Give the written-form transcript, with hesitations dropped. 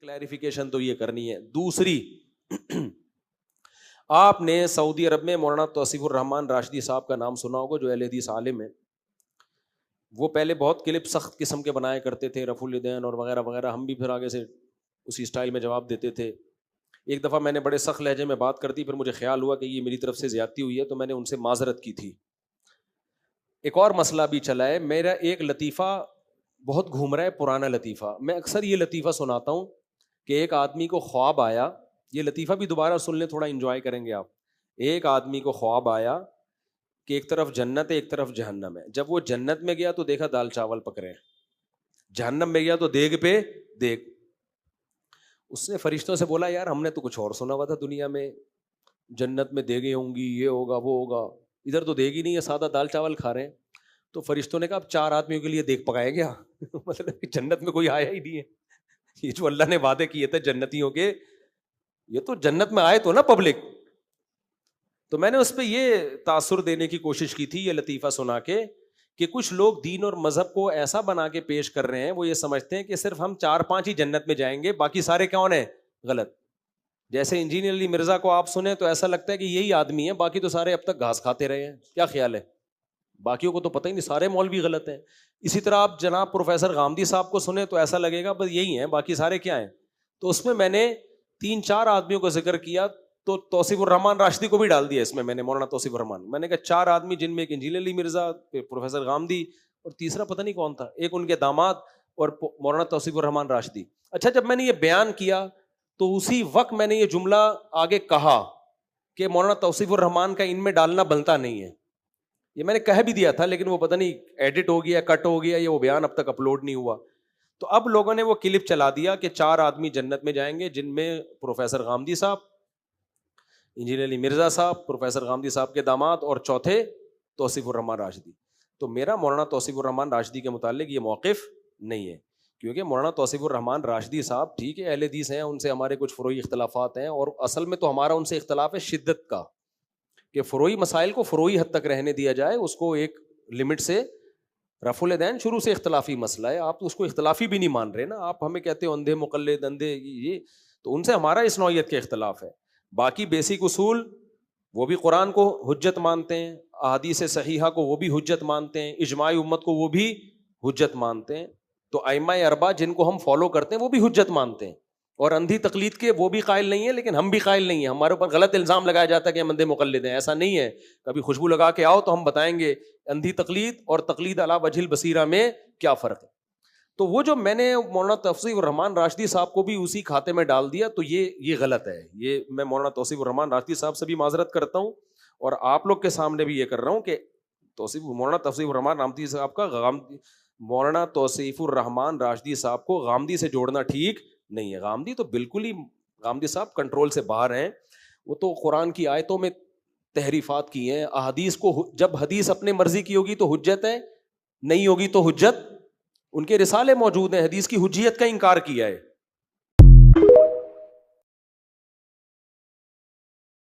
Clarification تو یہ کرنی ہے. دوسری, آپ نے سعودی عرب میں مولانا توصیف الرحمان راشدی صاحب کا نام سنا ہوگا, جو اہل حدیث عالم ہیں. وہ پہلے بہت کلپ سخت قسم کے بنایا کرتے تھے, رفع الیدین اور وغیرہ وغیرہ. ہم بھی پھر آگے سے اسی اسٹائل میں جواب دیتے تھے. ایک دفعہ میں نے بڑے سخت لہجے میں بات کر دی, پھر مجھے خیال ہوا کہ یہ میری طرف سے زیادتی ہوئی ہے, تو میں نے ان سے معذرت کی تھی. ایک اور مسئلہ بھی چلا ہے, میرا ایک لطیفہ بہت گھوم رہا ہے, پرانا لطیفہ. میں اکثر یہ لطیفہ سناتا ہوں کہ ایک آدمی کو خواب آیا, یہ لطیفہ بھی دوبارہ سن لیں, تھوڑا انجوائے کریں گے آپ. ایک آدمی کو خواب آیا کہ ایک طرف جنت ہے, ایک طرف جہنم ہے. جب وہ جنت میں گیا تو دیکھا دال چاول پک رہے ہیں, جہنم میں گیا تو دیگ پہ دیگ. اس نے فرشتوں سے بولا, یار ہم نے تو کچھ اور سنا ہوا تھا دنیا میں, جنت میں دیگیں ہوں گی, یہ ہوگا وہ ہوگا, ادھر تو دیگ ہی نہیں ہے, سادہ دال چاول کھا رہے ہیں. تو فرشتوں نے کہا اب 4 آدمیوں کے لیے دیگ پکائے گیا. مطلب کہ جنت میں کوئی آیا ہی نہیں ہے. یہ جو اللہ نے وعدے کیے تھے جنتیوں کے, یہ تو جنت میں آئے تو نا پبلک. تو میں نے اس پہ یہ تاثر دینے کی کوشش کی تھی یہ لطیفہ سنا کے, کہ کچھ لوگ دین اور مذہب کو ایسا بنا کے پیش کر رہے ہیں, وہ یہ سمجھتے ہیں کہ صرف ہم 4-5 ہی جنت میں جائیں گے, باقی سارے کون ہیں, غلط. جیسے انجینئر علی مرزا کو آپ سنیں تو ایسا لگتا ہے کہ یہی آدمی ہے, باقی تو سارے اب تک گھاس کھاتے رہے ہیں. کیا خیال ہے, باقیوں کو تو پتہ ہی نہیں, سارے مولوی غلط ہیں. اسی طرح آپ جناب پروفیسر غامدی صاحب کو سنیں تو ایسا لگے گا بس یہی ہیں, باقی سارے کیا ہیں. تو اس میں نے 3-4 آدمیوں کو ذکر کیا, تو توصیف الرحمان راشدی کو بھی ڈال دیا اس میں نے, مولانا توصیف الرحمان. میں نے کہا 4 آدمی, جن میں ایک انجینئر علی مرزا, پروفیسر غامدی, اور تیسرا پتہ نہیں کون تھا, ایک ان کے داماد, اور مولانا توصیف الرحمان راشدی. اچھا, جب میں نے یہ بیان کیا تو اسی وقت میں نے یہ جملہ آگے کہا کہ مولانا توصیف الرحمان کا ان میں ڈالنا بنتا نہیں ہے. یہ میں نے کہہ بھی دیا تھا, لیکن وہ پتہ نہیں ایڈٹ ہو گیا, کٹ ہو گیا, یہ وہ بیان اب تک اپلوڈ نہیں ہوا. تو اب لوگوں نے وہ کلپ چلا دیا کہ 4 آدمی جنت میں جائیں گے, جن میں پروفیسر غامدی صاحب, انجینئر علی مرزا صاحب, پروفیسر غامدی صاحب کے داماد, اور چوتھے توصیف الرحمان راشدی. تو میرا مولانا توصیف الرحمان راشدی کے متعلق یہ موقف نہیں ہے, کیونکہ مولانا توصیف الرحمان راشدی صاحب ٹھیک ہے اہل حدیث ہیں, ان سے ہمارے کچھ فروعی اختلافات ہیں, اور اصل میں تو ہمارا ان سے اختلاف ہے شدت کا, کہ فروعی مسائل کو فروعی حد تک رہنے دیا جائے, اس کو ایک لمٹ سے. رفع الیدین شروع سے اختلافی مسئلہ ہے, آپ تو اس کو اختلافی بھی نہیں مان رہے نا, آپ ہمیں کہتے ہو اندھے مقلد, اندھے یہ, تو ان سے ہمارا اس نوعیت کے اختلاف ہے. باقی بیسک اصول وہ بھی قرآن کو حجت مانتے ہیں, احادیث صحیحہ کو وہ بھی حجت مانتے ہیں, اجماع امت کو وہ بھی حجت مانتے ہیں. تو ائمہ اربعہ جن کو ہم فالو کرتے ہیں وہ بھی حجت مانتے ہیں, اور اندھی تقلید کے وہ بھی قائل نہیں ہے, لیکن ہم بھی قائل نہیں ہیں. ہمارے اوپر غلط الزام لگایا جاتا ہے کہ ہم اندھے مقلد ہیں, ایسا نہیں ہے. کبھی خوشبو لگا کے آؤ تو ہم بتائیں گے اندھی تقلید اور تقلید علی وجہ البصیرہ میں کیا فرق ہے. تو وہ جو میں نے مولانا توصیف الرحمان راشدی صاحب کو بھی اسی کھاتے میں ڈال دیا, تو یہ غلط ہے. یہ میں مولانا توصیف الرحمان راشدی صاحب سے بھی معذرت کرتا ہوں, اور آپ لوگ کے سامنے بھی یہ کر رہا ہوں کہ مولانا توصیف الرحمان راشدی صاحب کا مولانا توصیف الرحمان راشدی صاحب کو غامدی سے جوڑنا ٹھیک نہیں ہے. غامدی تو بالکل ہی, غامدی صاحب کنٹرول سے باہر ہیں. وہ تو قرآن کی آیتوں میں تحریفات کی ہیں. احادیث کو جب حدیث اپنے مرضی کی ہوگی تو حجت ہے, نہیں ہوگی تو حجت. ان کے رسالے موجود ہیں, حدیث کی حجیت کا انکار کیا ہے.